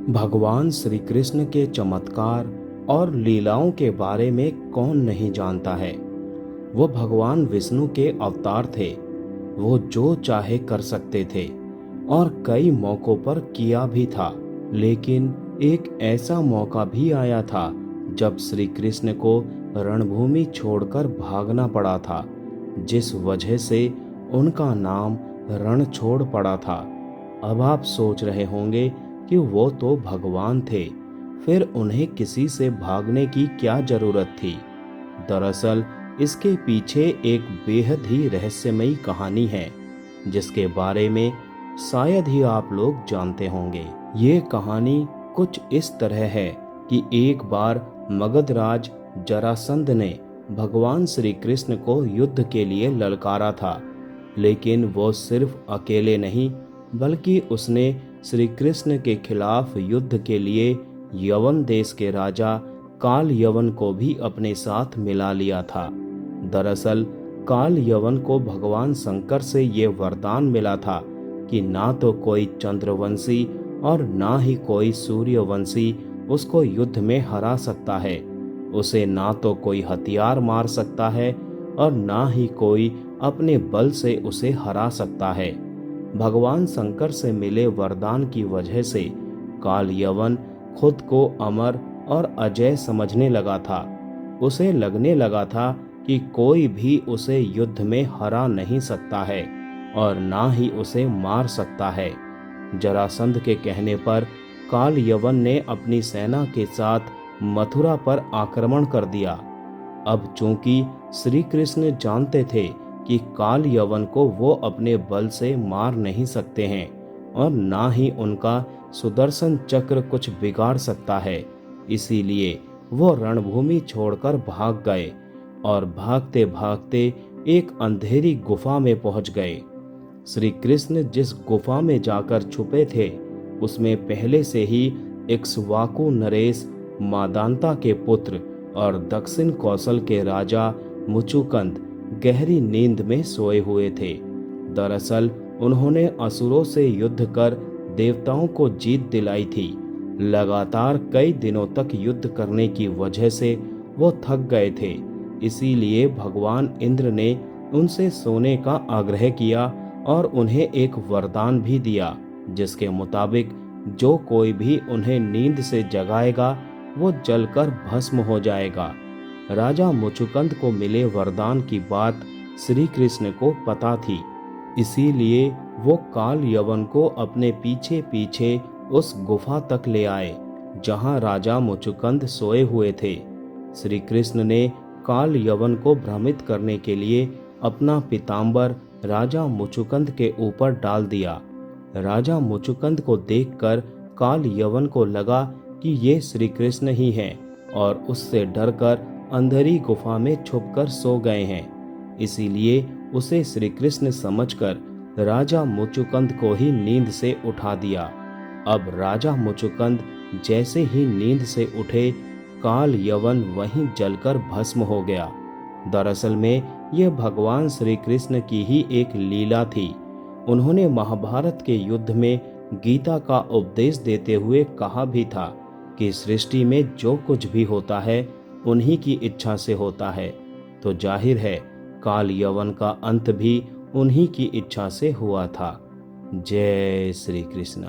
भगवान श्री कृष्ण के चमत्कार और लीलाओं के बारे में कौन नहीं जानता है। वो भगवान विष्णु के अवतार थे। वो जो चाहे कर सकते थे और कई मौकों पर किया भी था। लेकिन एक ऐसा मौका भी आया था जब श्री कृष्ण को रणभूमि छोड़कर भागना पड़ा था, जिस वजह से उनका नाम रण छोड़ पड़ा था। अब आप सोच रहे होंगे कि वो तो भगवान थे, फिर उन्हें किसी से भागने की क्या जरूरत थी। दरअसल इसके पीछे एक बेहद ही रहस्यमयी कहानी है, जिसके बारे में शायद ही आप लोग जानते होंगे। ये कहानी कुछ इस तरह है कि एक बार मगधराज जरासंध ने भगवान श्री कृष्ण को युद्ध के लिए ललकारा था। लेकिन वो सिर्फ अकेले नहीं, बल्कि उसने श्री कृष्ण के खिलाफ युद्ध के लिए यवन देश के राजा काल यवन को भी अपने साथ मिला लिया था। दरअसल काल यवन को भगवान शंकर से ये वरदान मिला था कि ना तो कोई चंद्रवंशी और ना ही कोई सूर्यवंशी उसको युद्ध में हरा सकता है। उसे ना तो कोई हथियार मार सकता है और ना ही कोई अपने बल से उसे हरा सकता है। भगवान शंकर से मिले वरदान की वजह से काल यवन खुद को अमर और अजय समझने लगा था। उसे लगने लगा था कि कोई भी उसे युद्ध में हरा नहीं सकता है और ना ही उसे मार सकता है। जरासंध के कहने पर काल यवन ने अपनी सेना के साथ मथुरा पर आक्रमण कर दिया। अब चूंकि श्री कृष्ण जानते थे कि काल यवन को वो अपने बल से मार नहीं सकते हैं और ना ही उनका सुदर्शन चक्र कुछ बिगाड़ सकता है, इसीलिए वो रणभूमि छोड़कर भाग गए और भागते भागते एक अंधेरी गुफा में पहुंच गए। श्री कृष्ण जिस गुफा में जाकर छुपे थे, उसमें पहले से ही इक्ष्वाकु नरेश मादांता के पुत्र और दक्षिण कौशल के राजा मुचुकंद गहरी नींद में सोए हुए थे। दरअसल उन्होंने असुरों से युद्ध कर देवताओं को जीत दिलाई थी। लगातार कई दिनों तक युद्ध करने की वजह से वो थक गए थे, इसीलिए भगवान इंद्र ने उनसे सोने का आग्रह किया और उन्हें एक वरदान भी दिया, जिसके मुताबिक जो कोई भी उन्हें नींद से जगाएगा वो जलकर भस्म हो जाएगा। राजा मुचुकंद को मिले वरदान की बात श्री कृष्ण को पता थी, इसीलिए वो काल यवन को अपने पीछे पीछे उस गुफा तक ले आए जहां राजा मुचुकंद सोए हुए थे। श्री कृष्ण ने काल यवन को भ्रमित करने के लिए अपना पीताम्बर राजा मुचुकंद के ऊपर डाल दिया। राजा मुचुकंद को देखकर काल यवन को लगा कि ये श्री कृष्ण ही हैं और उससे डरकर अंधेरी गुफा में छुपकर सो गए हैं। इसीलिए उसे श्री कृष्ण समझकर राजा मुचुकंद को ही नींद से उठा दिया। अब राजा मुचुकंद जैसे ही नींद से उठे, काल यवन वहीं जलकर भस्म हो गया। दरअसल में यह भगवान श्री कृष्ण की ही एक लीला थी। उन्होंने महाभारत के युद्ध में गीता का उपदेश देते हुए कहा भी था कि सृष्टि में जो कुछ भी होता है उन्हीं की इच्छा से होता है, तो जाहिर है काल यवन का अंत भी उन्हीं की इच्छा से हुआ था। जय श्री कृष्ण।